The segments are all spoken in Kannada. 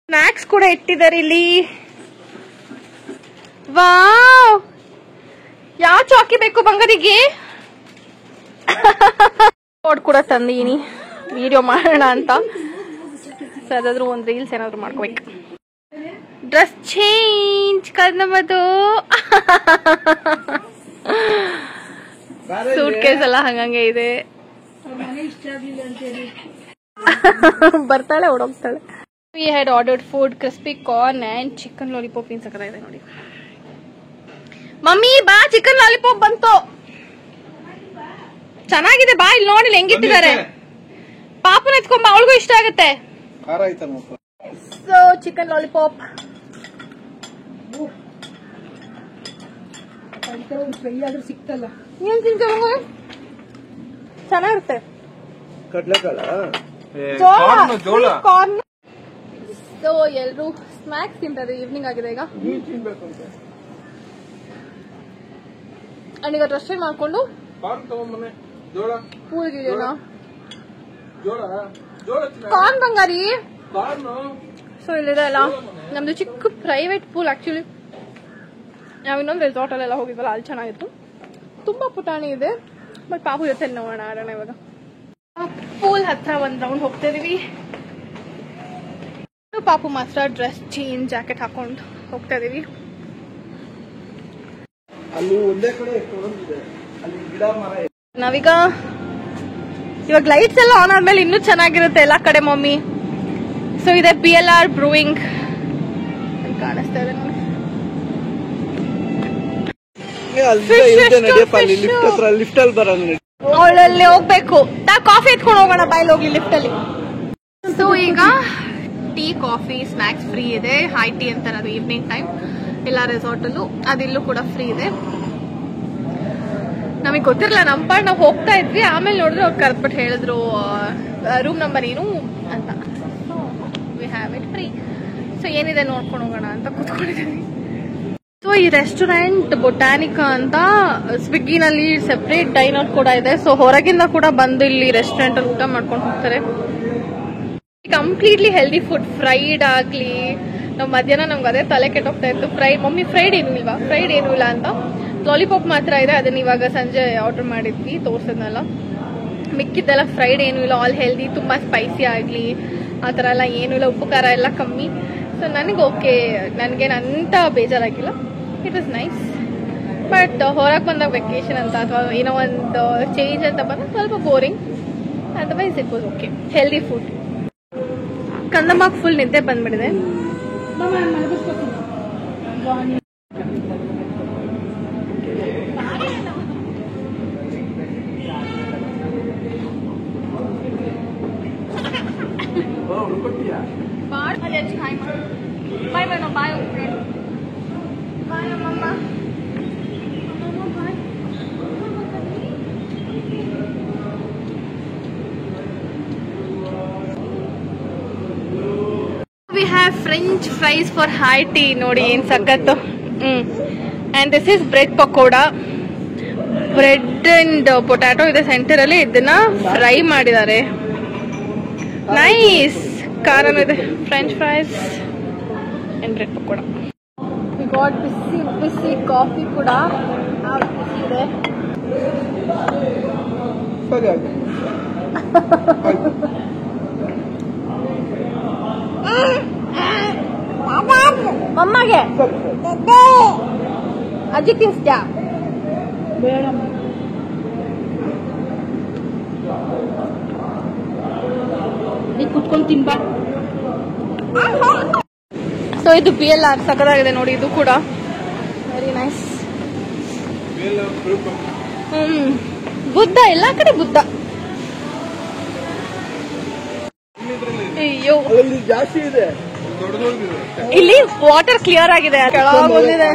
ಸ್ನಾಕ್ಸ್ ಕೂಡ ಇಟ್ಟಿದ್ದಾರೆ ಇಲ್ಲಿ. ವಾವ್, ಯಾವ ಚಾಕಿ ಬೇಕು ಬಂಗಾರಿಗೆ? ಕೋಡ್ ಕೂಡ ತಂದೀನಿ ವಿಡಿಯೋ ಮಾಡೋಣ ಅಂತ. ಸೊ ಅದಾದ್ರೂ ಒಂದು ರೀಲ್ಸ್ ಏನಾದ್ರು ಮಾಡ್ಕೋಬೇಕು. ಡ್ರೆಸ್ ಚೇಂಜ್ ನಮ್ಮದು. ಸೂಟ್ ಕೇಸ್ ಎಲ್ಲ ಹಂಗಂಗೆ ಇದೆ. ಬರ್ತಾಳೆ ಓಡೋಗ್ತಾಳೆ. We had ordered food, crispy corn and chicken lollipop in sakara ಇದೆ ನೋಡಿ. ಮಮ್ಮಿ ಬಾ, ಚಿಕನ್ ಲಾಲಿಪಾಪ್ ಬಂತು. ಚೆನ್ನಾಗಿದೆ, ಬಾ ಇಲ್ಲಿ ನೋಡಿ ಹೆಂಗಿಟ್ಟಿದ್ದಾರೆ. ಪಾಪನ ಎತ್ಕೊಂಬ, ಅವಳಿಗೂ ಇಷ್ಟ ಆಗುತ್ತೆ. ಸೊ ಚಿಕನ್ ಲಾಲಿಪಾಪ್ ಸಿಕ್ತಲ್ಲ, ಏನ್ ತಿಂತೀವಿ? ಚೆನ್ನಾಗಿರುತ್ತೆ. ಕಾರ್ನ್. ಸೊ ಎಲ್ರು ಸ್ನಾಕ್ಸ್ ತಿಂತಾರೆ. ಈವ್ನಿಂಗ್ ಆಗಿದೆ ಈಗ. ಈಗ ಡ್ರೆಸ್ ಚೇಂಜ್ ಮಾಡ್ಕೊಂಡು ಪೂಲ್ಗಿಳಿಯೋಣ. ಕಾರ್ನ್ ಬಂಗಾರಿ. ಸೊ ಇಲ್ಲಿದೆ ಅಲ್ಲ ನಮ್ದು ಚಿಕ್ಕ ಪ್ರೈವೇಟ್ ಪೂಲ್. ಆಕ್ಚುಲಿ ನಾವ್ ಇನ್ನೊಂದು ರೆಸಾರ್ಟ್ ಅಲ್ಲೆಲ್ಲ ಹೋಗಿದ್ವಲ್ಲ, ಅಲ್ಲಿ ಚೆನ್ನಾಗಿತ್ತು. ತುಂಬಾ ಪುಟಾಣಿ ಇದೆ. ಬಟ್ ಪಾಪು ಜೊತೆ ನೋಡೋಣ ಆಡೋಣ. ಇವಾಗ ಪೂಲ್ ಹತ್ರ ಒಂದ್ ರೌಂಡ್ ಹೋಗ್ತಾ ಇದೀವಿ. ಪಾಪು ಮಾತ್ರ ಡ್ರೆಸ್ ಚೇಂಜ್, ಜಾಕೆಟ್ ಹಾಕೊಂಡು ಹೋಗ್ತಾ ಇದೀವಿ. ನಾವೀಗ ಇವಾಗ ಲೈಟ್ಸ್ ಎಲ್ಲ ಆನ್ ಆದ್ಮೇಲೆ ಇನ್ನೂ ಚೆನ್ನಾಗಿರುತ್ತೆ ಎಲ್ಲಾ ಕಡೆ ಮಮ್ಮಿ. ಸೊ ಇದೆ BLR ಬ್ರೂಯಿಂಗ್ ಕಾಣಿಸ್ತಾ ಇದೆ ನೋಡಿ. ಅವಳಲ್ಲಿ ಹೋಗ್ಬೇಕು. ಕಾಫಿ ಎತ್ಕೊಂಡು ಹೋಗೋಣ, ಬಾಯಲ್ಲಿ ಹೋಗ್ಲಿ ಲಿಫ್ಟ್ ಅಲ್ಲಿ. ಸೊ ಈಗ ಟೀ, ಕಾಫಿ, ಸ್ನಾಕ್ಸ್ ಫ್ರೀ ಇದೆ. ಹೈ ಟೀ ಅಂತಾರೆ ಅದು ಈವ್ನಿಂಗ್ ಟೈಮ್ ಎಲ್ಲ ರೆಸಾರ್ಟ್ ಅಲ್ಲೂ. ಅದಿಲ್ಲೂ ಕೂಡ ಫ್ರೀ ಇದೆ. ನಮಗೆ ಗೊತ್ತಿರಲ್ಲ, ನಮ್ಮ ಪಾಡ್ ನಾವು ಹೋಗ್ತಾ ಇದ್ವಿ. ಆಮೇಲೆ ನೋಡಿದ್ರೆ ಅವ್ರು ಕರೆದ್ಬಿಟ್ಟು ಹೇಳಿದ್ರು ರೂಮ್ ನಂಬರ್ ಏನು ಅಂತ. So we have it free. So ಏನಿದೆ ನೋಡ್ಕೊಂಡು ಹೋಗೋಣ ಅಂತ ಕೂತ್ಕೊಂಡಿದ್ದೀವಿ. ಸೊ ಈ ರೆಸ್ಟೋರೆಂಟ್ ಬೊಟಾನಿಕಾ ಅಂತ ಸ್ವಿಗ್ಗಿನಲ್ಲಿ ಸೆಪರೇಟ್ ಡೈನರ್ ಕೂಡ ಇದೆ. ಸೊ ಹೊರಗಿಂದ ಕೂಡ ಬಂದು ಇಲ್ಲಿ ರೆಸ್ಟೋರೆಂಟ್ ಅಲ್ಲಿ ಊಟ ಮಾಡ್ಕೊಂಡು ಹೋಗ್ತಾರೆ. Completely healthy food. ಫ್ರೈಡ್ ಆಗ್ಲಿ, ನಾವು ಮಧ್ಯಾಹ್ನ ನಮ್ಗೆ ಅದೇ ತಲೆ ಕೆಟ್ಟೋಗ್ತಾ ಇತ್ತು. ಮಮ್ಮಿ ಫ್ರೈಡ್ ಏನೂ ಇಲ್ವಾ, ಫ್ರೈಡ್ ಏನೂ ಇಲ್ಲ ಅಂತ. ಲಾಲಿಪಾಪ್ ಮಾತ್ರ ಇದೆ, ಅದನ್ನ ಇವಾಗ ಸಂಜೆ ಆರ್ಡರ್ ಮಾಡಿದ್ವಿ, ತೋರ್ಸದ್ನಲ್ಲ. ಮಿಕ್ಕಿದ್ದೆಲ್ಲ ಫ್ರೈಡ್ ಏನೂ ಇಲ್ಲ, ಆಲ್ ಹೆಲ್ದಿ. ತುಂಬಾ ಸ್ಪೈಸಿ ಆಗ್ಲಿ ಆ ಥರ ಎಲ್ಲ ಏನೂ ಇಲ್ಲ, ಉಪ್ಪು ಖಾರ ಎಲ್ಲ ಕಮ್ಮಿ. ಸೊ ನನಗೆ ಓಕೆ, ನನಗೇನಂತ ಬೇಜಾರಾಗಿಲ್ಲ. It was nice. ಬಟ್ ಹೊರಗೆ ಬಂದಾಗ ವೆಕೇಶನ್ ಅಂತ ಅಥವಾ ಏನೋ ಒಂದು ಚೇಂಜ್ ಅಂತ ಬಂದಾಗ ಸ್ವಲ್ಪ boring. Otherwise it was okay. Healthy food. ಕಂದಮ್ಮಾಗ ಫುಲ್ ನಿದ್ದೆ ಬಂದ್ಬಿಟ್ಟಿದೆ. ಬಾಯ್ ಬಾಯ್ ಬಾಯ್ ಬಾಯ್ ಅಮ್ಮಮ್ಮ. We have French fries for high tea. ನೋಡಿ ಏನ್ ಸಖತ್ತು. And this is bread pakoda. Bread and potato ಇದೆ ಸೆಂಟರ್ ಅಲ್ಲಿ. ಇದನ್ನ ಫ್ರೈ ಮಾಡಿದ್ದಾರೆ. ನೈಸ್. ಖಾರನೂ ಇದೆ. French fries and bread pakoda. We got ಬಿಸಿ ಬಿಸಿ ಕಾಫಿ ಕೂಡ ಇದೆ. ಮಮ್ಮಗೆ ಅಜ್ಜಿ ತಿನ್ಸ್ತ್ಯಾ? ಬೇಡ. ನೀ ಕುತ್ಕೊಂಡು ತಿನ್ಬಾ. ಸೊ ಇದು BLR ಸಕ್ಕದಾಗಿದೆ ನೋಡಿ. ಇದು ಕೂಡ ವೆರಿ ನೈಸ್. ಬುದ್ಧ, ಎಲ್ಲಾ ಕಡೆ ಬುದ್ಧ. ಅಯ್ಯೋ, ಜಾಸ್ತಿ ಇದೆ ಇಲ್ಲಿ. ವಾಟರ್ ಕ್ಲಿಯರ್ ಆಗಿದೆ. ಕೆಳಗೊಂದಿದೆ.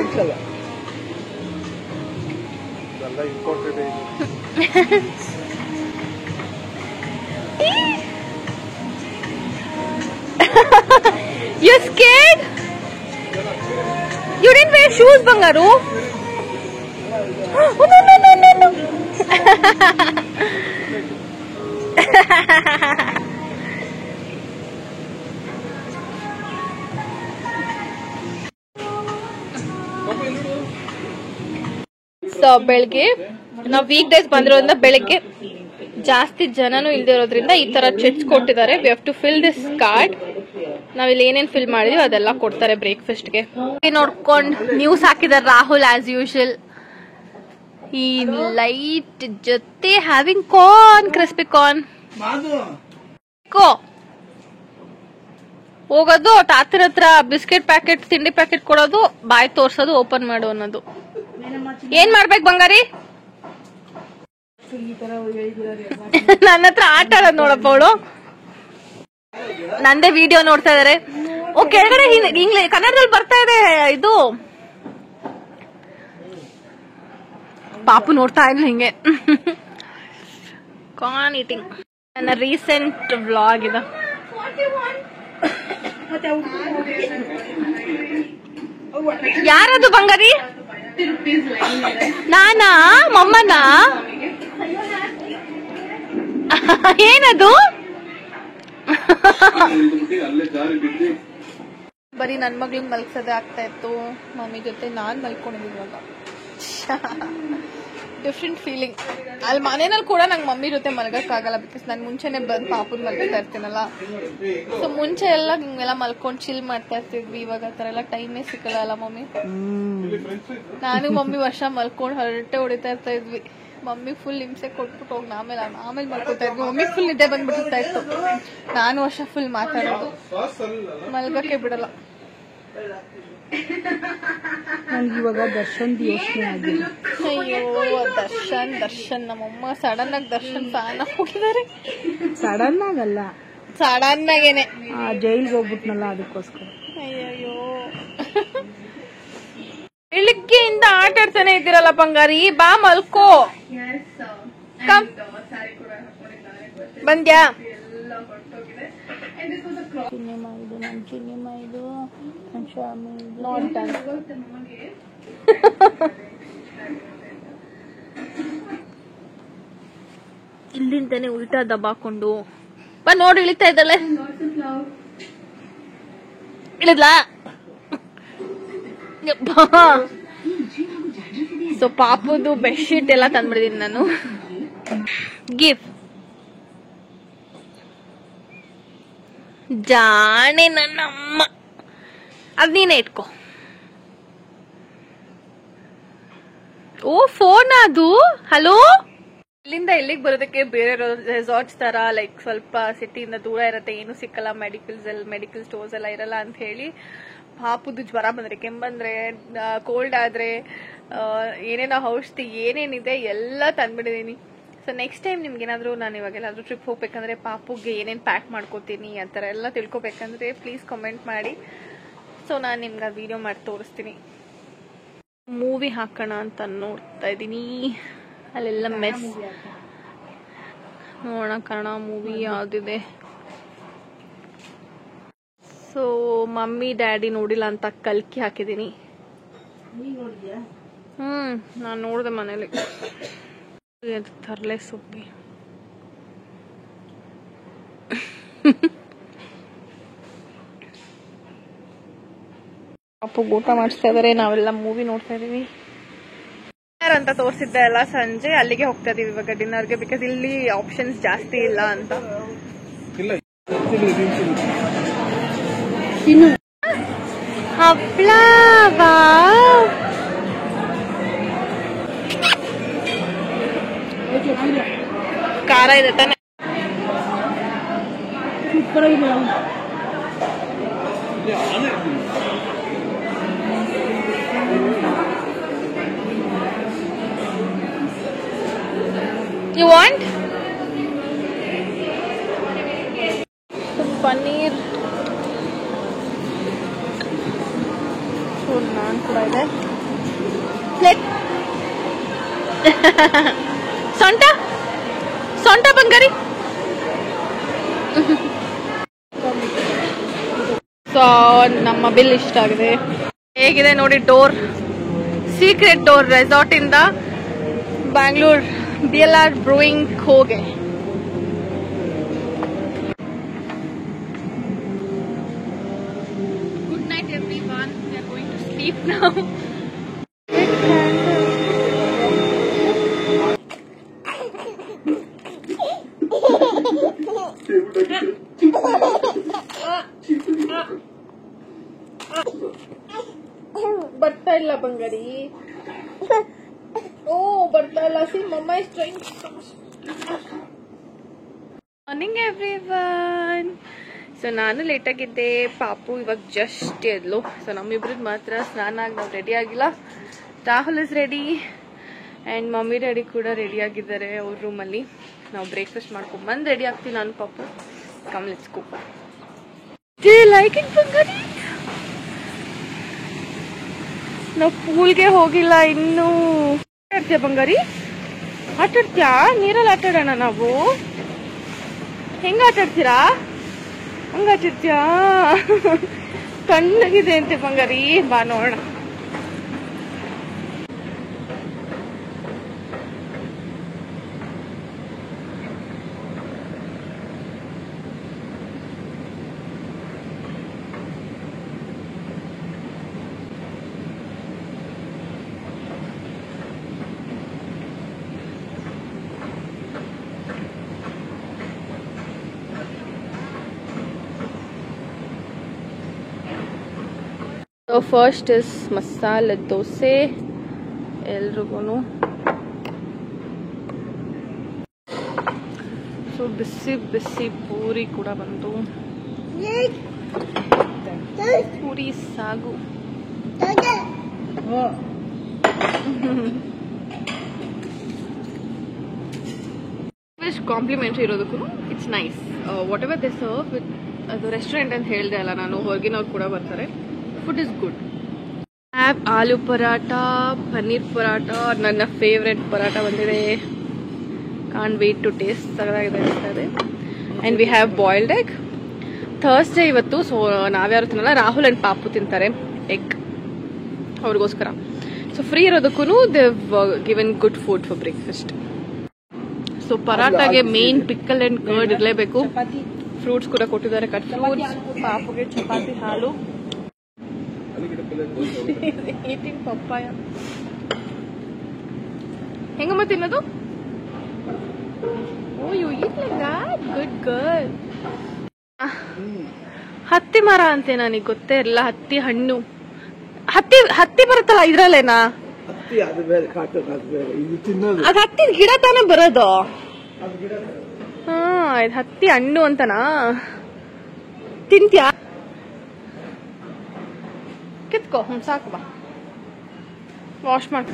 You're scared? You didn't wear shoes, Bangaru. Oh, no, no, no, no, no. ಬೆಳಗ್ಗೆ ನಾವು ವೀಕ್ ಡೇಸ್ ಬಂದಿರೋದ್ರಿಂದ ಬೆಳಗ್ಗೆ ಜಾಸ್ತಿ ಜನನು ಇಲ್ದೇ ಇರೋದ್ರಿಂದ ಈ ತರ ಚೆಕ್ಸ್ ಕೊಟ್ಟಿದ್ದಾರೆ. We have to fill this card. ನಾವಿಲ್ಲಿ ಏನೇನ್ ಫಿಲ್ ಮಾಡಿದೀವಿ ಅದೆಲ್ಲ ಕೊಡ್ತಾರೆ ಬ್ರೇಕ್ಫಾಸ್ಟ್ಗೆ. ನೋಡ್ಕೊಂಡ್ ನ್ಯೂಸ್ ಹಾಕಿದಾರೆ ರಾಹುಲ್ ಆಸ್ ಯೂಶುವಲ್. ಈ ಲೈಟ್ ಜೊತೆ ಹ್ಯಾವಿಂಗ್ ಕಾರ್ನ್, ಕ್ರಿಸ್ಪಿ ಕಾರ್ನ್. ಹೋಗೋದು ತಾತನ ಹತ್ರ ಬಿಸ್ಕೆಟ್ ಪ್ಯಾಕೆಟ್, ತಿಂಡಿ ಪ್ಯಾಕೆಟ್ ಕೊಡೋದು, ಬಾಯ್ ತೋರ್ಸೋದು, ಓಪನ್ ಮಾಡು ಅನ್ನೋದು. ಏನ್ ಮಾಡ್ಬೇಕು ಬಂಗಾರಿ? ನನ್ನ ಹತ್ರ ಆಟ ಆಡೋದು ನೋಡಪ್ಪ ಅವಳು. ನಂದೇ ವಿಡಿಯೋ ನೋಡ್ತಾ ಇದಾರೆ. ಓ ಕೆಳಗಡೆ ಇಂಗ್ಲಿಷ್ ಕನ್ನಡದಲ್ಲಿ ಬರ್ತಾ ಇದೆ ಇದು. ಪಾಪು ನೋಡ್ತಾ ಇಲ್ಲ ಹಿಂಗೆ. ಕಾರ್ನ್ ಈಟಿಂಗ್ ನನ್ನ ರೀಸೆಂಟ್ ವ್ಲಾಗ್ ಇದು. ಯಾರದು ಬಂಗಾರಿ? ನಾನಾ? ಮಮ್ಮನ? ಏನದು? ಬರೀ ನನ್ ಮಗ್ಳನ್ ಮಲ್ಗ್ಸೋದೇ ಆಗ್ತಾ ಇತ್ತು. ಮಮ್ಮಿ ಜೊತೆ ನಾನ್ ಮಲ್ಕೊಂಡಿದ್ವಾಗ ಡಿಫ್ರೆಂಟ್ ಫೀಲಿಂಗ್. ಅಲ್ಲಿ ಮನೇನಲ್ಲಿ ಕೂಡ ನಂಗೆ ಮಮ್ಮಿ ಜೊತೆ ಮಲ್ಗಕ್ ಆಗಲ್ಲ. ಬಿಕಾಸ್ ನಾನು ಮುಂಚೆನೆ ಬಂದು ಪಾಪನ್ ಮಲ್ಗ್ತಾ ಇರ್ತೀನಲ್ಲ. ಸೊ ಮುಂಚೆ ಎಲ್ಲ ಹಿಂಗೆಲ್ಲ ಮಲ್ಕೊಂಡ್ ಚಿಲ್ ಮಾಡ್ತಾ ಇರ್ತಿದ್ವಿ. ಇವಾಗ ಆ ತರ ಎಲ್ಲ ಟೈಮೇ ಸಿಕ್ಕಲ್ಲ ಅಲ್ಲ ಮಮ್ಮಿ. ನಾನು ಮಮ್ಮಿ ವರ್ಷ ಮಲ್ಕೊಂಡ್ ಹೊರಟೆ ಹೊಡಿತಾ ಇರ್ತಾ ಇದ್ವಿ. ಮಮ್ಮಿ ಫುಲ್ ಹಿಂಸೆ ಕೊಟ್ಬಿಟ್ಟು ಹೋಗಿ ಆಮೇಲೆ ಮಲ್ಕೋತಾ ಇದ್ವಿ. ಮಮ್ಮಿ ಫುಲ್ ನಿದ್ದೆ ಬಂದ್ಬಿಡ್ತಾ ಇತ್ತು. ನಾನು ವರ್ಷ ಫುಲ್ ಮಾತಾಡೋದು, ಮಲ್ಗಕ್ಕೆ ಬಿಡಲ್ಲ. ಇವಾಗ ದರ್ಶನ್ ಯೋಚನೆ ಆಗಿದೆ. ಅಯ್ಯೋ ದರ್ಶನ್ ನಮ್ಮಮ್ಮ ಸಡನ್ ಆಗಿ ದರ್ಶನ್ ಫ್ಯಾನ್ ಹೋಗಿದ್ದಾರೆ. ಸಡನ್ ಆಗಲ್ಲ, ಸಡನ್ ಆಗೇನೆ ಜೈಲ್ಗೆ ಹೋಗ್ಬಿಟ್ನಲ್ಲ ಅದಕ್ಕೋಸ್ಕರ. ಅಯ್ಯಯ್ಯೋ ಬೆಳಿಗ್ಗೆಯಿಂದ ಆಟ ಆಡ್ತಾನೆ ಇದ್ದೀರಲ್ಲ ಬಂಗಾರಿ. ಬಾ ಮಲ್ಕೋ. ಬಂದ್ಯಾ? ಚಿನ್ನಿಮ್ಮ ಇದು, ನನ್ ಚಿನ್ನಿಮ್ಮ ಇದು, ನನ್ ಶಾಮಿ ಇದು. ನೋಡ್ತಾನೆ ಇಲ್ಲಿಂದಾನೆ ಉಲ್ಟಾ ದಬ್ಬಾಕೊಂಡು ಬಾ. ನೋಡಿ ಇಳಿತಾ ಇದ್ದಾಳೆ. ಇಳಿದ್ಲಾ? ಸೊ ಪಾಪುದು ಬೆಡ್ಶೀಟ್ ಎಲ್ಲ ತಂದ್ಬಿಡಿದೀನಿ ನಾನು. ಗಿಫ್ಟ್ ಜಾಣೆ ನನ್ನಮ್ಮ. ಅದ್ ನೀನೇ ಇಟ್ಕೋ. ಓ ಫೋನ್ ಅದು. ಹಲೋ. ಇಲ್ಲಿಂದ ಇಲ್ಲಿಗೆ ಬರೋದಕ್ಕೆ ಬೇರೆ ರೆಸಾರ್ಟ್ಸ್ ತರ ಲೈಕ್ ಸ್ವಲ್ಪ ಸಿಟಿಯಿಂದ ದೂರ ಇರತ್ತೆ, ಏನು ಸಿಕ್ಕಲ್ಲ, ಮೆಡಿಕಲ್ ಸ್ಟೋರ್ಸ್ ಎಲ್ಲ ಇರಲ್ಲ ಅಂತ ಹೇಳಿ ಪಾಪುದು ಜ್ವರ ಬಂದ್ರೆ, ಕೆಮ್ಮಂದ್ರೆ, ಕೋಲ್ಡ್ ಆದ್ರೆ ಏನೇನೋ ಔಷಧಿ ಏನೇನಿದೆ ಎಲ್ಲ ತಂದ್ಬಿಟ್ಟಿದೀನಿ. ಸೊ ನೆಕ್ಸ್ಟ್ ಟೈಮ್ ನಿಮ್ಗೇನಾದ್ರೂ ನಾನು ಇವಾಗೆಲ್ಲಾದ್ರೂ ಟ್ರಿಪ್ ಹೋಗ್ಬೇಕಂದ್ರೆ ಪಾಪುಗೆ ಏನೇನು ಪ್ಯಾಕ್ ಮಾಡ್ಕೋತೀನಿ ಆ ಥರ ಎಲ್ಲ ತಿಳ್ಕೊಬೇಕಂದ್ರೆ ಪ್ಲೀಸ್ ಕಮೆಂಟ್ ಮಾಡಿ. ಸೊ ನಾನು ನಿಮ್ಗೆ ಆ ವಿಡಿಯೋ ಮಾಡಿ ತೋರಿಸ್ತೀನಿ. ಮೂವಿ ಹಾಕೋಣ ಅಂತ ನೋಡ್ತಾ ಇದ್ದೀನಿ. ಅಲ್ಲೆಲ್ಲ ಮೆಸ್ ನೋಡೋಣ ಕನ್ನಡ ಮೂವಿ ಯಾವ್ದಿದೆ. ಸೊ ಮಮ್ಮಿ ಡ್ಯಾಡಿ ನೋಡಿಲ್ಲ ಅಂತ ಕಲ್ಕಿ ಹಾಕಿದೀನಿ. ನಾನು ನೋಡಿದೆ ಮನೇಲಿ. ತರಲೆ ಸೊಪ್ಪಿ. ಅಪ್ಪು ಊಟ ಮಾಡಿಸ್ತಾ ಇದಾರೆ, ನಾವೆಲ್ಲ ಮೂವಿ ನೋಡ್ತಾ ಇದೀವಿ. ಡಿನ್ನರ್ ಅಂತ ತೋರಿಸಿದ್ದೆ ಎಲ್ಲ ಸಂಜೆ, ಅಲ್ಲಿಗೆ ಹೋಗ್ತಾ ಇದೀವಿ ಇವಾಗ ಡಿನ್ನರ್ಗೆ. ಬಿಕಾಸ್ ಇಲ್ಲಿ ಆಪ್ಷನ್ಸ್ ಜಾಸ್ತಿ ಇಲ್ಲ ಅಂತ. ಹಪ್ಳ ಖಾರ ಇದೆ ತಾನೆ. You want? ಪನ್ನೀರ್ ನಾನ್ ಕೂಡ ಇದೆ. ಪ್ಲೇಟ್ ಸೊಂಟ ಬಂಗಾರಿ. ಸೊ ನಮ್ಮ ಬಿಲ್ ಇಷ್ಟ ಆಗಿದೆ. ಹೇಗಿದೆ ನೋಡಿ ಡೋರ್, ಸೀಕ್ರೆಟ್ ಡೋರ್ ರೆಸಾರ್ಟ್ ಇಂದ ಬ್ಯಾಂಗ್ಳೂರ್ BLR ಬ್ರೂಯಿಂಗ್ ಹೋಗೆ. Good night everyone. We are going to sleep now. ಬರ್ತಾ ಇಲ್ಲ ಬಂಗಾರಿ. ಓ ಬರ್ತಾ ಇಲ್ಲ. ಸಿ ಮಮ್ಮ is trying. Morning everyone. So ನಾನು ಲೇಟಾಗಿದ್ದೆ. ಪಾಪು ಇವಾಗ ಜಸ್ಟ್ ಎದ್ಲು. ಸೊ ನಮ್ಮಿಬ್ರದ್ದು ಮಾತ್ರ ಸ್ನಾನ ಆಗಿ ನಾವು ರೆಡಿ ಆಗಿಲ್ಲ. Rahul is ready and mummy daddy ಕೂಡ ರೆಡಿ ಆಗಿದ್ದಾರೆ ಅವ್ರ ರೂಮಲ್ಲಿ. ನಾವು ಬ್ರೇಕ್ಫಾಸ್ಟ್ ಮಾಡ್ಕೊಂಡು ಬಂದು ರೆಡಿ ಆಗ್ತೀವಿ ನಾನು ಪಾಪು. Come let's go. Do you like it ಬಂಗಾರಿ? ನಾವು ಪೂಲ್ಗೆ ಹೋಗಿಲ್ಲ ಇನ್ನೂ. ಆಟಾಡ್ತೀಯ ಬಂಗಾರಿ? ಆಟಾಡ್ತೀಯಾ? ನೀರಲ್ಲಿ ಆಟಾಡೋಣ ನಾವು. ಹೆಂಗ ಆಟಾಡ್ತೀರಾ? ಹಂಗ ಆಟಾಡ್ತೀಯಾ? ಕಣ್ಣಗಿದೆ ಅಂತೆ ಬಂಗಾರಿ. ಬಾ ನೋಡೋಣ. So first is masala dosa. ಎಲ್ರಿಗೂ ಸೊ ಬಿಸಿ ಬಿಸಿ ಪೂರಿ ಕೂಡ ಬಂತು. ಪೂರಿ ಸಾಗು. ಕಾಂಪ್ಲಿಮೆಂಟ್ರಿ ಇರೋದಕ್ಕೂ it's nice. Whatever they serve with ಅದು ರೆಸ್ಟೋರೆಂಟ್ ಅಂತ ಹೇಳಿದೆ ಅಲ್ಲ ನಾನು, ಹೊರಗಿನವ್ರು ಕೂಡ ಬರ್ತಾರೆ. Food is good. Have aloo paratha, paneer paratha, ನನ್ನ ಫೇವ್ರೆಟ್ ಪರಾಟ ಬಂದಿದೆ. Can't wait to taste. ಸಗದಾಗಿದೆ ಅನಿಸ್ತದೆ. And we have boiled egg. Thursday ಇವತ್ತು. ಸೊ ನಾವ್ಯಾರು ತಿನ್ನಲ್ಲ, ರಾಹುಲ್ ಆ್ಯಂಡ್ ಪಾಪು ತಿಂತಾರೆ ಎಗ್ ಅವ್ರಿಗೋಸ್ಕರ. ಸೊ ಫ್ರೀ ಇರೋದಕ್ಕೂ they've given good food for breakfast. So ಪರಾಟಾಗೆ ಮೇನ್ ಪಿಕ್ಕಲ್ ಆ್ಯಂಡ್ ಕರ್ಡ್ ಇರಲೇಬೇಕು. ಫ್ರೂಟ್ಸ್ ಕೂಡ ಕೊಟ್ಟಿದ್ದಾರೆ, ಕಟ್ ಫ್ರೂಟ್ಸ್. ಪಾಪುಗೆ ಚಪಾತಿ, ಹಾಲು. Eating papaya. ಹೆಂಗಮ್ಮ ತಿನ್ನೋದು? Oh you eat like that. Good girl. ಹತ್ತಿ ಮರ ಅಂತೆ, ನನಗೆ ಗೊತ್ತೇ ಇರಲ್ಲ. ಹತ್ತಿ ಹಣ್ಣು. ಹತ್ತಿ ಬರುತ್ತಲ್ಲ ಇದ್ರಲ್ಲೇನಾ? ಅದು ಹತ್ತಿ ಗಿಡ ತಾನೇ ಬರೋದು. ಹಾ, ಇದು ಹತ್ತಿ ಹಣ್ಣು ಅಂತನಾ? ತಿಂತ್ಯಾ? ಕಿತ್ಕೋ. ಸಾಕು, ಬಾ ವಾಶ್ ಮಾಡಿ.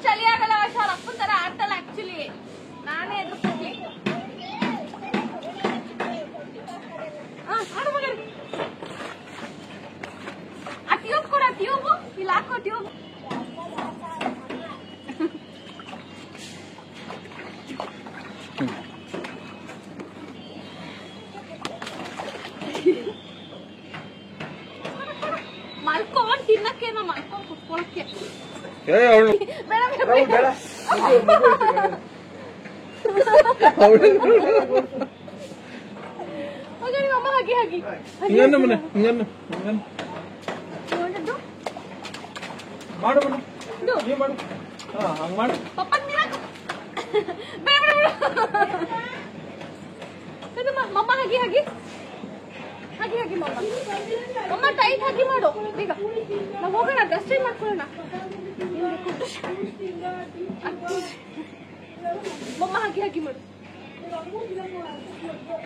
ಚಳಿ ಆಗಲ್ಲ. ಅಪ್ಪನ ತರ ಆಡ್ತಾಳ ಆಕ್ಚುಲಿ. ನಾನೇ ಎದುರ್ಸ್ಲಿ. ಆ ಟ್ಯೂಬ್ ಕೊಡ. ಟ್ಯೂಬ್ ಇಲ್ಲಿ ಹಾಕೋ. ಟ್ಯೂಬ್ ಮಮ್ಮ ಹಾಗೆ ಹಾಗೆ ಹಾಗೆ ಹಾಗೆ ಮಮ್ಮ ಮಮ್ಮ ಟೈಟ್ ಹಾಗೆ ಮಾಡು ಬೇಗ ನಾವು ಹೋಗೋಣ ಡ್ರೆಸ್ ಚೇಂಜ್ ಮಾಡ್ಕೊಳ್ಳೋಣ ಮಮ್ಮ ಹಾಗೆ ಹಾಗೆ ಮಾಡು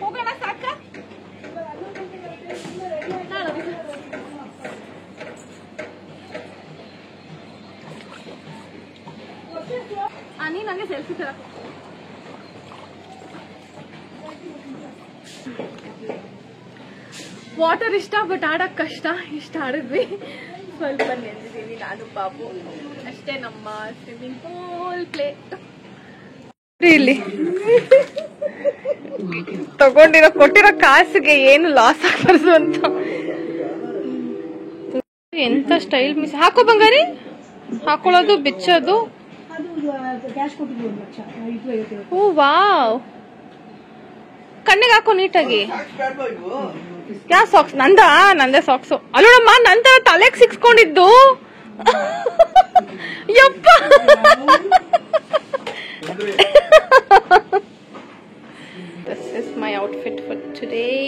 ಹೋಗೋಣ ಸಾಕ ನೀ ನಂಗೆ ಸೆಲ್ಫಿ ತರ ವಾಟರ್ ಇಷ್ಟ ಬಟ್ ಆಡಕ್ ಕಷ್ಟ ಇಷ್ಟ ಆಡಿದ್ವಿ ಸ್ವಲ್ಪ ನೆನೆದಿದ್ದೀನಿ ನಾನು ಬಾಬು ಅಷ್ಟೇ ನಮ್ಮ ಸ್ವಿಮ್ಮಿಂಗ್ ಪೂಲ್ ಪ್ಲೇ ಇಲ್ಲಿ ಕೊಟ್ಟಿರೋ ಕಾಸಿಗೆ ಏನು ಲಾಸ್ ಆಗಬಾರ್ದು ಅಂತ ಎಂತ ಸ್ಟೈಲ್ ಮಿಸ್ ಹಾಕೋ ಬಂಗಾರಿ ಹಾಕೊಳ್ಳೋದು ಬಿಚ್ಚೋದು ಓ ವಾವ್ ಕಣ್ಣಿಗೆ ಹಾಕೋ ನೀಟಾಗಿ ಯಾ ಸಾಕ್ಸ್ ನಂದೇ ಸಾಕ್ಸು ಅಲ್ಲೋಡಮ್ಮ ನಂತರ ತಲೆಗೆ ಸಿಕ್ಸ್ಕೊಂಡಿದ್ದು ಯಪ್ಪ This is my outfit for today.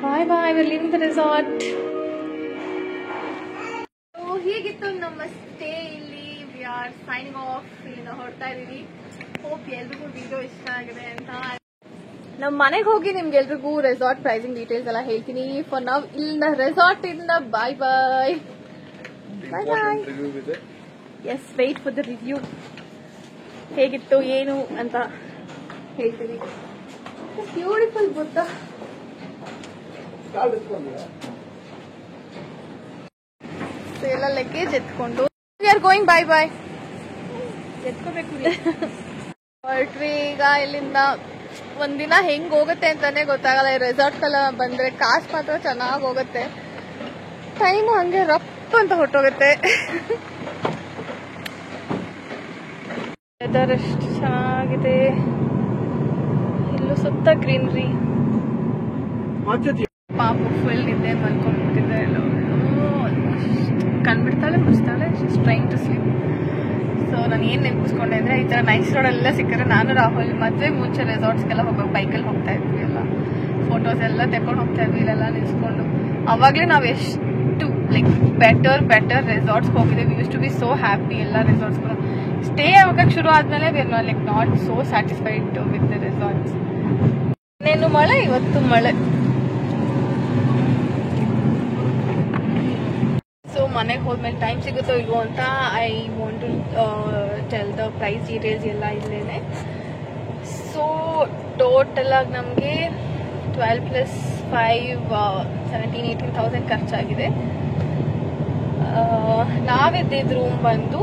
Bye bye, we're leaving the resort. So ಹೀಗಿತ್ತು ನಮ್ಮ ಸ್ಟೇ ಇಲ್ಲಿ. We are signing off. ಹೊರಡ್ತಾ ಇದೀವಿ. ಹೋಪ್ ಎಲ್ರಿಗೂ ವಿಡಿಯೋ ಇಷ್ಟ ಆಗಿದೆ ಅಂತ. ನಮ್ಮ ಮನೆಗೆ ಹೋಗಿ ನಿಮ್ಗೆಲ್ರಿಗೂ ರೆಸಾರ್ಟ್ ಪ್ರೈಸಿಂಗ್ ಡೀಟೇಲ್ಸ್ ಎಲ್ಲ ಹೇಳ್ತೀನಿ. ಫಾರ್ ನಾವ್ ಇಲ್ಲಿಂದ ರೆಸಾರ್ಟ್ ಇಂದ bye bye bye bye. Yes wait for the review. ಹೇಗಿತ್ತು ಏನು ಅಂತ ಹೇಳ್ತೀನಿ. ಬ್ಯೂಟಿಫುಲ್ ಬುದ್ಧ. ಎಲ್ಲ ಲಗೇಜ್ ಎತ್ಕೊಂಡು we are going bye bye ಎತ್ಕೋಬೇಕು. ಹೊರಟ್ವಿ ಈಗ ಇಲ್ಲಿಂದ. ಒಂದಿನ ಹೆಂಗ್ ಹೋಗುತ್ತೆ ಅಂತಾನೆ ಗೊತ್ತಾಗಲ್ಲ. ಈ ರೆಸಾರ್ಟ್ ಎಲ್ಲ ಬಂದ್ರೆ ಕಾಸ್ಟ್ ಮಾತ್ರ ಚೆನ್ನಾಗಿ ಹೋಗುತ್ತೆ. ಟೈಮು ಹಂಗೆ ರಪ್ ಅಂತ ಹೊಟ್ಟೋಗುತ್ತೆ. ವೆದರ್ ಎಷ್ಟು ಚೆನ್ನಾಗಿದೆ. ಇಲ್ಲೂ ಸುತ್ತ ಗ್ರೀನ್ರಿ. ಪಾಪ ಫುಲ್ ನಿದ್ದೆ ಮಲ್ಕೊಂಡ್ಬಿಟ್ಟಿದೆ. ಕಂಡ್ಬಿಡ್ತಾಳೆ ಮುಚ್ತಾಳೆ. She's trying to sleep. So ನಾನು ಏನ್ ನೆನಪಿಸ್ಕೊಂಡೆ ಅಂದ್ರೆ ಈ ತರ ನೈಸ್ ರೋಡ್ ಎಲ್ಲ ಸಿಕ್ಕರೆ ನಾನು ರಾಹುಲ್ ಮದ್ವೆ ಮುಂಚೆ ರೆಸಾರ್ಟ್ಸ್ಗೆಲ್ಲ ಹೋಗ್ಬೇಕು. ಬೈಕಲ್ಲಿ ಹೋಗ್ತಾ ಇದ್ವಿ ಎಲ್ಲ. ಫೋಟೋಸ್ ಎಲ್ಲ ತೆಕೊಂಡು ಹೋಗ್ತಾ ಇದ್ವಿ ಇಲ್ಲೆಲ್ಲ ನಿಲ್ಸ್ಕೊಂಡು. ಅವಾಗ್ಲೇ ನಾವ್ ಎಷ್ಟು ಲೈಕ್ ಬೆಟರ್ ರೆಸಾರ್ಟ್ಸ್ ಹೋಗಿದ್ದೇವೆ. Used to be so happy. ಎಲ್ಲ ರೆಸಾರ್ಟ್ಸ್ಗಳು ಸ್ಟೇ ಆಗಕ್ಕೆ ಶುರು ಆದ್ಮೇಲೆ we are like not so satisfied with the resorts. ಇನ್ನೇನು ಮಳೆ, ಇವತ್ತು ಮಳೆ. ಸೊ ಮನೆಗೆ ಹೋದ್ಮೇಲೆ ಟೈಮ್ ಸಿಗುತ್ತೋ ಇಲ್ವೋ ಅಂತ I want to tell the price details ಎಲ್ಲ ಇಲ್ಲೇನೆ. ಸೊ ಟೋಟಲ್ ಆಗಿ ನಮಗೆ 12 + 5 17,000-18,000 ಖರ್ಚಾಗಿದೆ. ನಾವಿದ್ದಿದ್ದ ರೂಮ್ ಬಂದು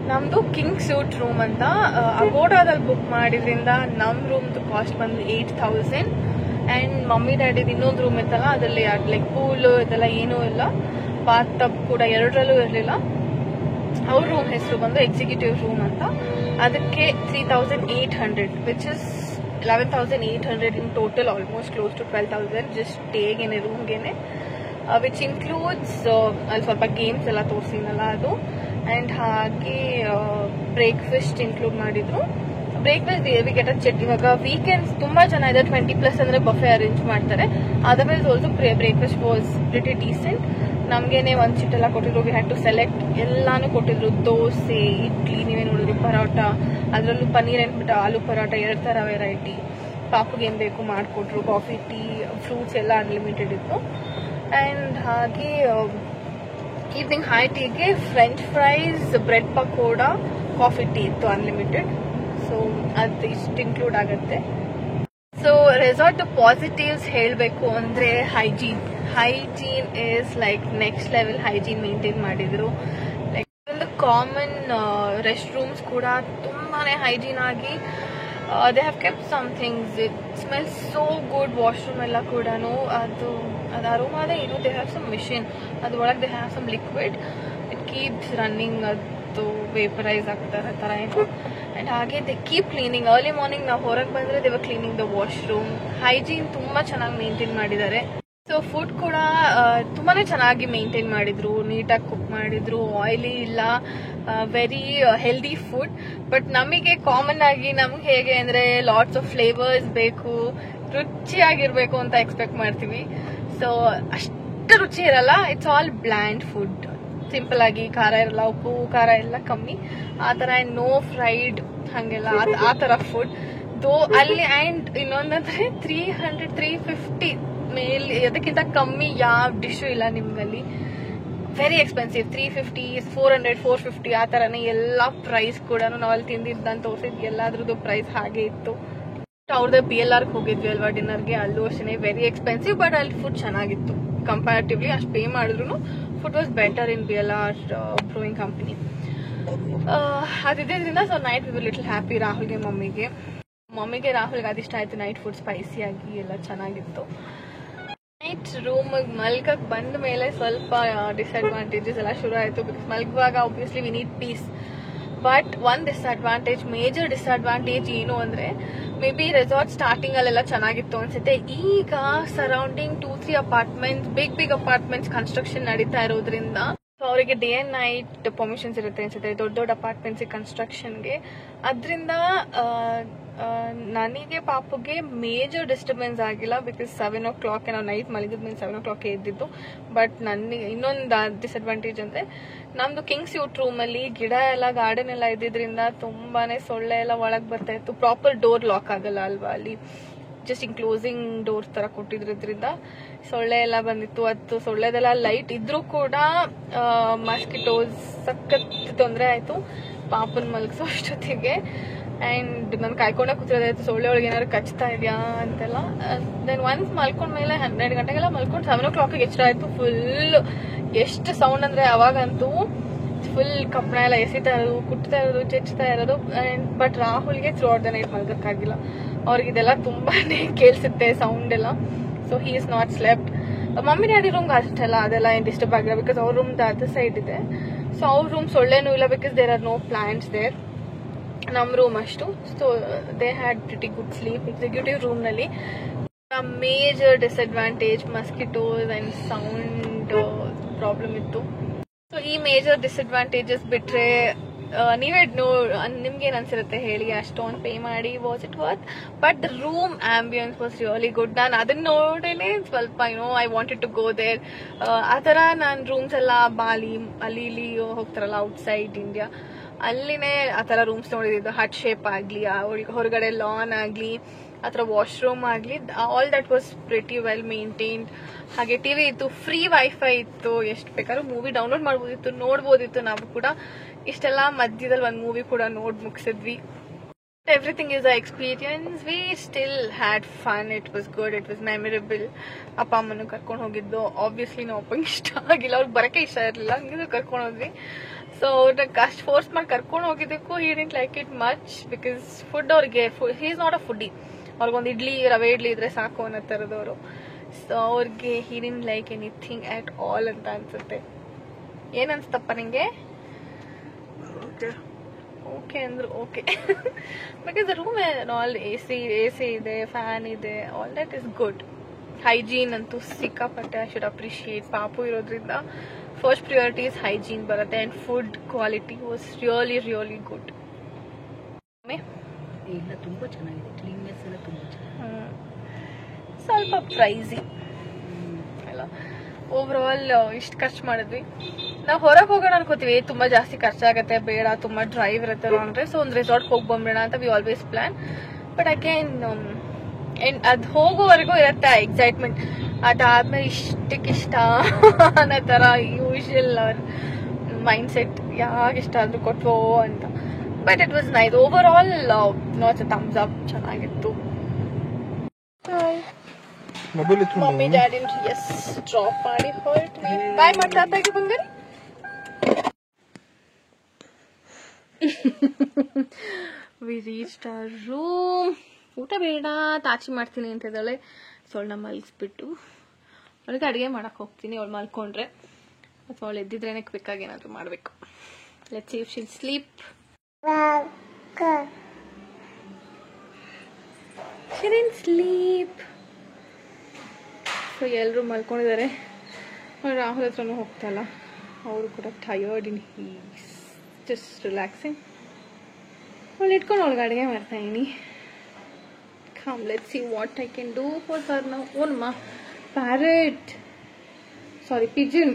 ನಮ್ದು ಕಿಂಗ್ ಸೂಟ್ ರೂಮ್ ಅಂತ ಅಗೋಡಾದಲ್ಲಿ ಬುಕ್ ಮಾಡಿದ್ರಿಂದ ನಮ್ ರೂಮ್ದು ಕಾಸ್ಟ್ ಬಂದು 8,000. ಅಂಡ್ ಮಮ್ಮಿ ಡ್ಯಾಡಿದ್ ಇನ್ನೊಂದು ರೂಮ್ ಇತ್ತಲ್ಲ ಅದರಲ್ಲಿ ಲೈಕ್ ಪೂಲ್ ಇದೆಲ್ಲ ಏನೂ ಇಲ್ಲ. ಬಾತ್ ಟಬ್ ಕೂಡ ಎರಡರಲ್ಲೂ ಇರಲಿಲ್ಲ. ಅವ್ರ ರೂಮ್ ಹೆಸರು ಬಂದು ಎಕ್ಸಿಕ್ಯೂಟಿವ್ ರೂಮ್ ಅಂತ. ಅದಕ್ಕೆ 3,800 which is 11,800 in total. Almost close to 12,000 just ಡೇಗೇನೆ ರೂಮ್ಗೆನೆ. ವಿಚ್ ಇನ್ಕ್ಲೂಡ್ಸ್ ಅಲ್ಲಿ ಸ್ವಲ್ಪ ಗೇಮ್ಸ್ ಎಲ್ಲ ತೋರಿಸಿದ್ನಲ್ಲ ಅದು. ಅಂಡ್ ಹಾಗೆ ಬ್ರೇಕ್ಫಾಸ್ಟ್ ಇನ್ಕ್ಲೂಡ್ ಮಾಡಿದ್ರು. Breakfast we get a chit. ಇವಾಗ ವೀಕೆಂಡ್ಸ್ ತುಂಬಾ ಚೆನ್ನಾಗಿದೆ. 20+ ಅಂದ್ರೆ ಬಫೆ ಅರೇಂಜ್ ಮಾಡ್ತಾರೆ. Otherwise also breakfast was pretty decent. ನಮ್ಗೇನೆ ಒಂದ್ ಸೀಟ್ ಎಲ್ಲ ಕೊಟ್ಟಿದ್ರು. We had to select. ಎಲ್ಲಾನು ಕೊಟ್ಟಿದ್ರು. ದೋಸೆ, ಇಡ್ಲಿ, ನೀವೇ ನೋಡಿದ್ರು, ಪರೋಟ, ಅದರಲ್ಲೂ ಪನ್ನೀರ್ ಅಂಡ್ ಆಲೂ ಪರೋಟ 2 ತರ ವೆರೈಟಿ. ಪಾಪುಗೆ ಏನ್ ಬೇಕು ಮಾಡಿಕೊಟ್ರು. ಕಾಫಿ, ಟೀ, ಫ್ರೂಟ್ಸ್ ಎಲ್ಲ ಅನ್ಲಿಮಿಟೆಡ್ ಇತ್ತು. ಅಂಡ್ ಹಾಗೆ ಈವ್ನಿಂಗ್ ಹೈ ಟೀಗೆ French fries, bread pakoda, coffee, tea ಇತ್ತು ಅನ್ಲಿಮಿಟೆಡ್. ಸೊ ಅದು ಇಷ್ಟು ಇನ್ಕ್ಲೂಡ್ ಆಗುತ್ತೆ. ಸೊ ರೆಸಾರ್ಟ್ ಪಾಸಿಟಿವ್ಸ್ ಹೇಳಬೇಕು ಅಂದ್ರೆ hygiene is like next level. Hygiene maintain ಮಾಡಿದ್ರು. ಲೈಕ್ ಒಂದು ಕಾಮನ್ ರೆಸ್ಟ್ ರೂಮ್ಸ್ ಕೂಡ ತುಂಬಾನೇ ಹೈಜೀನ್ ಆಗಿ they have kept some things. It smells so good. Washroom ಎಲ್ಲ ಕೂಡ ಅದು ಅರೋಮಾದ ಏನು, ದೇ ಹ್ಯಾವ್ ಸಮ್ ಮಿಷಿನ್, ಅದು ಒಳಗೆ they have some liquid, it keeps running, ಅದು ವೇಪರೈಸ್ ಆಗ್ತಾರೆ ಆ ಥರ ಏನು. ಆ್ಯಂಡ್ ಹಾಗೆ they keep cleaning. Early morning ನಾವು ಹೊರಗೆ ಬಂದರೆ they were cleaning the washroom. Hygiene ತುಂಬ ಚೆನ್ನಾಗಿ ಮೇಂಟೈನ್ ಮಾಡಿದ್ದಾರೆ. ಸೊ ಫುಡ್ ಕೂಡ ತುಂಬಾ ಚೆನ್ನಾಗಿ ಮೇಂಟೈನ್ ಮಾಡಿದ್ರು, ನೀಟಾಗಿ ಕುಕ್ ಮಾಡಿದ್ರು, ಆಯಿಲಿ ಇಲ್ಲ, ವೆರಿ ಹೆಲ್ದಿ ಫುಡ್. ಬಟ್ ನಮಗೆ ಕಾಮನ್ ಆಗಿ ನಮ್ಗೆ ಹೇಗೆ ಅಂದರೆ ಲಾಟ್ಸ್ ಆಫ್ ಫ್ಲೇವರ್ಸ್ ಬೇಕು, ರುಚಿಯಾಗಿರ್ಬೇಕು ಅಂತ ಎಕ್ಸ್ಪೆಕ್ಟ್ ಮಾಡ್ತೀವಿ. ಸೊ ಅಷ್ಟು ರುಚಿ ಇರಲ್ಲ. It's all bland food, simple ಆಗಿ, ಖಾರ ಇರಲ್ಲ, ಉಪ್ಪು ಖಾರ ಎಲ್ಲ ಕಮ್ಮಿ ಆ ಥರ. ನೋ ಫ್ರೈಡ್ ಹಾಗೆಲ್ಲ ಆ ಥರ ಫುಡ್ ದೋ ಅಲ್ಲಿ. ಆ್ಯಂಡ್ ಇನ್ನೊಂದಂದ್ರೆ 300-350 ಮೇಲೆ ಅದಕ್ಕಿಂತ ಕಮ್ಮಿ ಯಾವ ಡಿಶ್ಶು ಇಲ್ಲ ನಿಮ್ಗಲ್ಲಿ. Very expensive. 350, 400-450 ಆ ಥರನೇ ಎಲ್ಲ ಪ್ರೈಸ್ ಕೂಡ. ನಾವು ಅಲ್ಲಿ ತಿಂದಿದ್ದಂತ ತೋರಿಸಿದ್ವಿ ಎಲ್ಲಾದ್ರದ್ದು ಪ್ರೈಸ್ ಹಾಗೆ ಇತ್ತು. ಅವ್ರದ್ದು PLRಗೆ ಹೋಗಿದ್ವಿ ಅಲ್ವಾ ಡಿನ್ನರ್ಗೆ, ಅಲ್ಲೂ ಅಷ್ಟೇ ವೆರಿ ಎಕ್ಸ್ಪೆನ್ಸಿವ್. ಬಟ್ ಅಲ್ಲಿ ಫುಡ್ ಚೆನ್ನಾಗಿತ್ತು ಕಂಪ್ಯಾರಿಟಿವ್ಲಿ. ಅಷ್ಟು ಪೇ ಮಾಡಿದ್ರು food was better in PLR brewing company. ಅದಿದ್ದರಿಂದ so night we little happy. ರಾಹುಲ್ಗೆ ಮಮ್ಮಿಗೆ ರಾಹುಲ್ಗೆ ಅದಿಷ್ಟ ಆಯ್ತು. ನೈಟ್ ಫುಡ್ ಸ್ಪೈಸಿಯಾಗಿ ಎಲ್ಲ ಚೆನ್ನಾಗಿತ್ತು. ನೈಟ್ ರೂಮಿಗೆ ಮಲ್ಗಕ್ಕೆ ಬಂದ ಮೇಲೆ ಸ್ವಲ್ಪ ಡಿಸ್ಅಡ್ವಾಂಟೇಜಸ್ ಎಲ್ಲ ಶುರು ಆಯಿತು. ಬಿಕಾಸ್ ಮಲ್ಗುವಾಗ obviously we need peace. But one disadvantage, major disadvantage ಏನು ಅಂದರೆ, ಮೇ ಬಿ ರೆಸಾರ್ಟ್ ಸ್ಟಾರ್ಟಿಂಗ್ ಅಲ್ಲೆಲ್ಲ ಚೆನ್ನಾಗಿತ್ತು ಅನ್ಸುತ್ತೆ. ಈಗ surrounding 2-3 apartments, big apartments construction ನಡೀತಾ ಇರೋದ್ರಿಂದ ಸೊ ಅವರಿಗೆ ಡೇ ಅಂಡ್ ನೈಟ್ ಪರ್ಮಿಷನ್ಸ್ ಇರುತ್ತೆ ಅನ್ಸುತ್ತೆ ದೊಡ್ಡ ಅಪಾರ್ಟ್ಮೆಂಟ್ಸ್ ಕನ್ಸ್ಟ್ರಕ್ಷನ್ಗೆ. ಅದರಿಂದ ನನಗೆ ಪಾಪುಗೆ ಮೇಜರ್ ಡಿಸ್ಟರ್ಬೆನ್ಸ್ ಆಗಿಲ್ಲ. ಬಿಕಾಸ್ 7 o'clock ನಾವು ನೈಟ್ ಮಲಗಿದ್ಮೇಲೆ 7 o'clock ಎದ್ದಿದ್ದು. ಬಟ್ ನನಗೆ ಇನ್ನೊಂದು ಡಿಸ್ಅಡ್ವಾಂಟೇಜ್ ಅಂದರೆ, ನಮ್ದು ಕಿಂಗ್ ಸ್ಯೂಟ್ ರೂಮಲ್ಲಿ ಗಿಡ ಎಲ್ಲ ಗಾರ್ಡನ್ ಎಲ್ಲ ಇದ್ದಿದ್ರಿಂದ ತುಂಬಾನೇ ಸೊಳ್ಳೆ ಎಲ್ಲ ಒಳಗೆ ಬರ್ತಾ ಇತ್ತು. ಪ್ರಾಪರ್ ಡೋರ್ ಲಾಕ್ ಆಗಲ್ಲ ಅಲ್ವಾ ಅಲ್ಲಿ, ಜಸ್ಟ್ ಕ್ಲೋಸಿಂಗ್ ಡೋರ್ಸ್ ತರ ಕೊಟ್ಟಿದ್ರಿಂದ ಸೊಳ್ಳೆ ಎಲ್ಲ ಬಂದಿತ್ತು. ಅದು ಸೊಳ್ಳೆದೆಲ್ಲ ಲೈಟ್ ಇದ್ರೂ ಕೂಡ ಮಸ್ಕಿಟೋಸ್ ಸಖತ್ ತೊಂದರೆ ಆಯ್ತು ಪಾಪನ್ ಮಲಗಿಸೋ ಅಷ್ಟೊತ್ತಿಗೆ. ಆ್ಯಂಡ್ ನಾನು ಕಾಯ್ಕೊಂಡೆ ಕೂತಿರೋದಾಯ್ತು ಸೊಳ್ಳೆ ಒಳಗೆ ಏನಾದ್ರು ಕಚ್ತಾ ಇದೆಯಾ ಅಂತೆಲ್ಲ. ದೆನ್ ಒನ್ಸ್ ಮಲ್ಕೊಂಡ್ಮೇಲೆ 12 ಗಂಟೆಗೆಲ್ಲ ಮಲ್ಕೊಂಡು 7 o'clock ಎಚ್ಚರ ಆಯ್ತು. ಫುಲ್ ಎಷ್ಟು ಸೌಂಡ್ ಅಂದರೆ ಅವಾಗಂತೂ ಫುಲ್ ಕಪ್ಪಣ ಎಲ್ಲ ಎಸಿತಾ ಇರೋದು, ಕುಟ್ತಾ ಇರೋದು, ಚೆಚ್ತಾ ಇರೋದು. ಬಟ್ ರಾಹುಲ್ಗೆ ಥ್ರೂ ಔಟ್ ದ ನೈಟ್ ಮಲ್ಗಕ್ಕಾಗಿಲ್ಲ. ಅವ್ರಿಗೆ ಇದೆಲ್ಲ ತುಂಬಾನೇ ಕೇಳಿಸುತ್ತೆ ಸೌಂಡ್ ಎಲ್ಲ. So he is not slept. Mummy daddy ರೂಮ್ಗೆ ಅಷ್ಟೆಲ್ಲ ಅದೆಲ್ಲ ಏನು ಡಿಸ್ಟರ್ಬ್ ಆಗಿಲ್ಲ. ಬಿಕಾಸ್ ಅವ್ರ ರೂಮ್ ಅದರ್ ಸೈಡ್ ಇದೆ. ಸೊ ಅವ್ರ ರೂಮ್ ಸೊಳ್ಳೆನೂ ಇಲ್ಲ. Because there are no plants there. ನಮ್ಮ ರೂಮ್ ಅಷ್ಟು. So they had pretty good sleep. Executive ರೂಮ್ನಲ್ಲಿ major disadvantage mosquitoes and sound problem ಇತ್ತು. ಸೊ ಈ ಮೇಜರ್ ಡಿಸ್ಅಡ್ವಾಂಟೇಜಸ್ ಬಿಟ್ರೆ ನೀವೇ ನಿಮ್ಗೇನು ಅನ್ಸಿರುತ್ತೆ ಹೇಳಿ, ಅಷ್ಟೊಂದು ಪೇ ಮಾಡಿ was it worth. But the room ambience was really good. ನಾನು ಅದನ್ನ ನೋಡೇನೆ ಸ್ವಲ್ಪ I wanted to go there. ಆ ಥರ ನಾನು ರೂಮ್ಸ್ ಎಲ್ಲ ಬಾಲಿ ಅಲ್ಲಿ ಇಲ್ಲಿ ಹೋಗ್ತಾರಲ್ಲ ಔಟ್ಸೈಡ್ ಇಂಡಿಯಾ, ಅಲ್ಲಿನೇ ಆ ಥರ ರೂಮ್ಸ್ ನೋಡಿದ್ದು. ಹಟ್ ಶೇಪ್ ಆಗಲಿ, ಹೊರಗಡೆ ಲಾನ್ ಆಗಲಿ, ಆ ಥರ ವಾಶ್ರೂಮ್ ಆಗಲಿ, all that was pretty well maintained. ಹಾಗೆ ಟಿವಿ ಇತ್ತು, ಫ್ರೀ ವೈಫೈ ಇತ್ತು, ಎಷ್ಟು ಬೇಕಾದ್ರೂ ಮೂವಿ ಡೌನ್ಲೋಡ್ ಮಾಡ್ಬೋದಿತ್ತು, ನೋಡ್ಬೋದಿತ್ತು. ನಾವು ಕೂಡ ಇಷ್ಟೆಲ್ಲ ಮಧ್ಯದಲ್ಲಿ ಒಂದು ಮೂವಿ ಕೂಡ ನೋಡಿ ಮುಗಿಸಿದ್ವಿ. Everything is a experience. We still had fun. It was good, it was memorable. ಅಪ್ಪ ಅಮ್ಮನ ಕರ್ಕೊಂಡು ಹೋಗಿದ್ದು. ಆಬ್ವಿಯಸ್ಲಿ ನಾವು ಅಪ್ಪಂಗೆ ಇಷ್ಟ ಆಗಿಲ್ಲ, ಅವ್ರಿಗೆ ಬರೋಕ್ಕೆ ಇಷ್ಟ ಇರಲಿಲ್ಲ, ಹಂಗಿದ್ರು ಕರ್ಕೊಂಡು ಹೋದ್ವಿ. ಸೊ ಅವ್ರನ್ನ ಅಷ್ಟು ಫೋರ್ಸ್ ಮಾಡಿ ಕರ್ಕೊಂಡು ಹೋಗಿದ್ದಕ್ಕೂ he didn't like it much. Because food ಅವ್ರಿಗೆ, he is not a foodie. ಅವ್ರಿಗೊಂದು ರವೆ ಇಡ್ಲಿ ಇದ್ರೆ ಸಾಕು ಅನ್ನೋ ಥರದವರು. ಸೊ ಅವ್ರಿಗೆ he didn't like anything at all ಅಂತ ಅನ್ಸುತ್ತೆ. ಏನನ್ಸ್ತಪ್ಪ ನಿಂಗೆ? ಓಕೆ ಅಂದ್ರು okay. Because room all A C ಇದೆ, ಫ್ಯಾನ್ ಇದೆ, all that is good. Hygiene ಅಂತೂ ಸಿಕ್ಕಾಪಟ್ಟೆ. I should appreciate. ಪಾಪು ಇರೋದ್ರಿಂದ ಫಸ್ಟ್ ಪ್ರಿಯಾರಿಟಿ ಇಸ್ ಹೈಜೀನ್ ಬರುತ್ತೆ. And food quality was really really good. ಇಲ್ಲ, ತುಂಬ ಚೆನ್ನಾಗಿದೆ. ಕ್ಲೀನ್ನೆಸ್ ಎಲ್ಲ ತುಂಬ ಚೆನ್ನಾಗಿದೆ. ಸ್ವಲ್ಪ ಪ್ರೈಸಿ ಅಲ್ಲ. ಓವರ್ ಆಲ್ ಇಷ್ಟು ಖರ್ಚು ಮಾಡಿದ್ವಿ. ನಾವು ಹೊರಗೆ ಹೋಗೋಣ ಅನ್ಕೋತೀವಿ, ತುಂಬಾ ಜಾಸ್ತಿ ಖರ್ಚಾಗತ್ತೆ, ಬೇಡ, ತುಂಬಾ ಡ್ರೈವ್ ಇರುತ್ತೆ ಅಂದ್ರೆ. ಸೊ ಒಂದು ರೆಸಾರ್ಟ್ ಹೋಗಿ ಬಂದ್ಬಿಡೋಣ ಅಂತ we always plan. But again ಅದು ಹೋಗೋವರೆಗೂ ಇರುತ್ತೆ ಎಕ್ಸೈಟ್ಮೆಂಟ್. ಅದಾದ್ಮೇಲೆ ಇಷ್ಟ ಅನ್ನೋ ಥರ ಯೂಶುವಲ್ ಮೈಂಡ್ ಸೆಟ್, ಯಾಕೆ ಇಷ್ಟ ಆದ್ರೂ ಕೊಟ್ವೋ ಅಂತ. But it was nice. Over all that's a thumbs up. ಚೆನ್ನಾಗಿತ್ತು. ಮಮ್ಮಿ ಡ್ಯಾಡಿ ಎಸ್ ಡ್ರಾಪ್ ಮಾಡಿ ಹೊರಟ್ವಿ. ಬಾಯ್ ಮಾಡ್ತಾಗಿ ಬಂಗಾರಿ. We reached our room. ಊಟ ಬೇಡ, ತಾಚಿ ಮಾಡ್ತೀನಿ ಅಂತ ಇದ್ದಾಳೆ. ಅವಳನ್ನ ಮಲಗಿಸ್ಬಿಟ್ಟು ಅವಳಿಗೆ ಅಡುಗೆ ಮಾಡಕ್ಕೆ ಹೋಗ್ತೀನಿ. ಅವಳು ಮಲ್ಕೊಂಡ್ರೆ ಅಥವಾ ಅವಳು ಎದ್ದಿದ್ರೇನೆ ಕ್ವಿಕ್ಕಾಗಿ ಏನಾದರೂ ಮಾಡಬೇಕು. Let's see if she'll sleep. She didn't sleep. So ಎಲ್ಲರೂ ಮಲ್ಕೊಂಡಿದ್ದಾರೆ. ರಾಹುಲ್ ಹತ್ರನೂ ಹೋಗ್ತಾಯಿಲ್ಲ, ಅವರು ಕೂಡ tired and he's just relaxing. ಅವಳು ಇಟ್ಕೊಂಡು ಅವಳಿಗೆ ಅಡುಗೆ ಮಾಡ್ತಾಯಿದ್ದೀನಿ. Come, let's see what I can do for her now. Oh ma, parrot. Sorry, pigeon.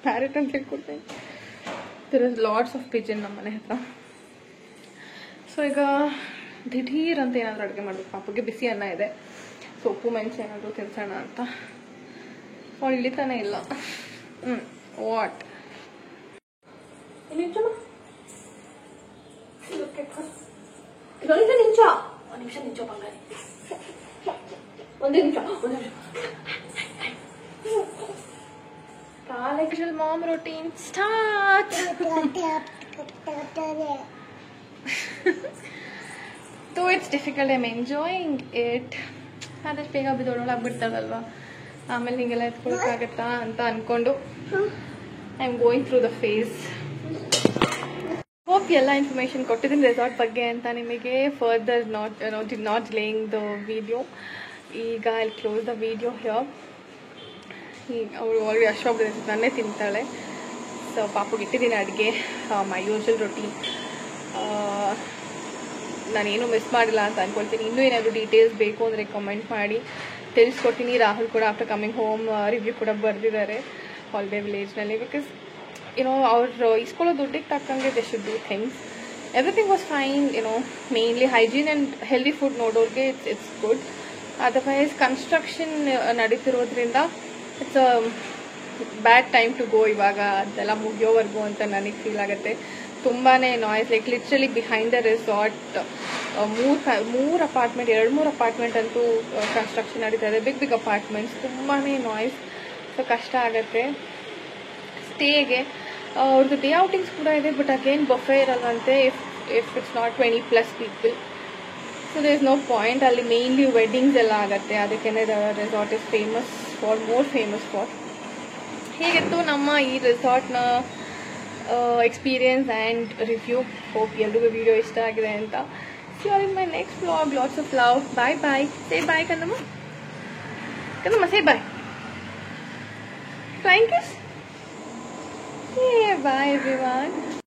Parrot ಅಂತ ಹೇಳ್ಕೊಡ್ತೀನಿ. There is lots of pigeon ನಮ್ಮ ಮನೆ ಹತ್ರ. ಸೊ ಈಗ ದಿಢೀರ್ ಅಂತ ಏನಾದರೂ ಅಡುಗೆ ಮಾಡಬೇಕು. ಪಾಪಗೆ ಬಿಸಿ ಅನ್ನ ಇದೆ, ಸೊಪ್ಪು ಮೆಣಸು ಏನಾದರೂ ತಿನ್ಸೋಣ ಅಂತ. ಅವಳು ಇಳಿತಾನೆ ಇಲ್ಲ. ವಾಟ್ ನಿಮಿಷ ನಿಂಚೋ ಬಂಗಾರಿ. ಒಂದೇ ನಿಮಿಷ. Actual mom routine start. Though it's difficult, I'm enjoying it. ಆದಷ್ಟು ಬೇಗ ಬಿದ್ದೋಳಾಗ್ಬಿಡ್ತಾಳಲ್ವಾ, ಆಮೇಲೆ ಹಿಂಗೆಲ್ಲ ಎತ್ಕೊಳಕ್ಕಾಗತ್ತಾ ಅಂತ ಅನ್ಕೊಂಡು I am going through the phase. Hope ಎಲ್ಲ ಇನ್ಫಾರ್ಮೇಶನ್ ಕೊಟ್ಟಿದ್ದೀನಿ ರೆಸಾರ್ಟ್ ಬಗ್ಗೆ ಅಂತ ನಿಮಗೆ. Further not delaying the video. ಈಗ I close the video here. ಈಗ ಅವಳು ಆಲ್ರೆಡಿ ಅಷ್ಟೊಬ್ಬರು ನನ್ನೇ ತಿಂತಾಳೆ. ಸೊ ಪಾಪಗೆ ಇಟ್ಟಿದ್ದೀನಿ ಅಡುಗೆ, ಮೈ ಯೂಶುವಲ್ ರೊಟೀನ್. ನಾನೇನು ಮಿಸ್ ಮಾಡಿಲ್ಲ ಅಂತ ಅಂದ್ಕೊಳ್ತೀನಿ. ಇನ್ನೂ ಏನಾದರೂ ಡೀಟೇಲ್ಸ್ ಬೇಕು ಅಂದರೆ ಕಮೆಂಟ್ ಮಾಡಿ ತಿಳಿಸ್ಕೊಡ್ತೀನಿ. ರಾಹುಲ್ ಕೂಡ ಆಫ್ಟರ್ ಕಮಿಂಗ್ ಹೋಮ್ ರಿವ್ಯೂ ಕೂಡ ಬರೆದಿದ್ದಾರೆ ಹಾಲಿಡೇ ವಿಲೇಜ್ನಲ್ಲಿ. ಬಿಕಾಸ್ ಅವ್ರು ಇಸ್ಕೊಳ್ಳೋ ದುಡ್ಡಿಗೆ ತಕ್ಕಂಗೆ they should do things. Everything was fine. Mainly hygiene and healthy food ನೋಡೋರಿಗೆ ಇಟ್ಸ್ ಗುಡ್. ಅದರ್ವೈಸ್ ಕನ್ಸ್ಟ್ರಕ್ಷನ್ ನಡೀತಿರೋದ್ರಿಂದ it's a bad time to go ಇವಾಗ, ಅದೆಲ್ಲ ಮುಗಿಯೋವರೆಗೂ ಅಂತ ನನಗೆ ಫೀಲ್ ಆಗುತ್ತೆ. ತುಂಬಾ noise, like literally behind the resort ಮೂರು ಅಪಾರ್ಟ್ಮೆಂಟ್, 2-3 ಅಪಾರ್ಟ್ಮೆಂಟ್ ಅಂತೂ ಕನ್ಸ್ಟ್ರಕ್ಷನ್ ನಡೀತಾ ಇದೆ. ಬಿಗ್ ಬಿಗ್ ಅಪಾರ್ಟ್ಮೆಂಟ್ಸ್, ತುಂಬಾ ನಾಯ್ಸ್. ಸೊ ಕಷ್ಟ ಆಗುತ್ತೆ ಸ್ಟೇಗೆ. ಅವ್ರದ್ದು ಡೇ ಔಟಿಂಗ್ಸ್ ಕೂಡ ಇದೆ, ಬಟ್ ಅಗೇನ್ ಬಫೆ ಇರಲ್ವಂತೆ if it's not 20+ people. So there is no point. ಅಲ್ಲಿ ಮೇನ್ಲಿ ವೆಡ್ಡಿಂಗ್ಸ್ ಎಲ್ಲ ಆಗುತ್ತೆ, ಅದಕ್ಕೆ resort is more famous for. ಹೇಗಿತ್ತು ನಮ್ಮ ಈ ರೆಸಾರ್ಟ್ನ ಎಕ್ಸ್ಪೀರಿಯನ್ಸ್ ಆ್ಯಂಡ್ ರಿವ್ಯೂ. ಹೋಪ್ ಎಲ್ರಿಗೂ ವಿಡಿಯೋ ಇಷ್ಟ ಆಗಿದೆ ಅಂತ. See you in my next vlog. Lots of love. Bye bye. Say bye ಕಂದಮ್ಮ. Say bye. Thank you. Yeah, bye everyone.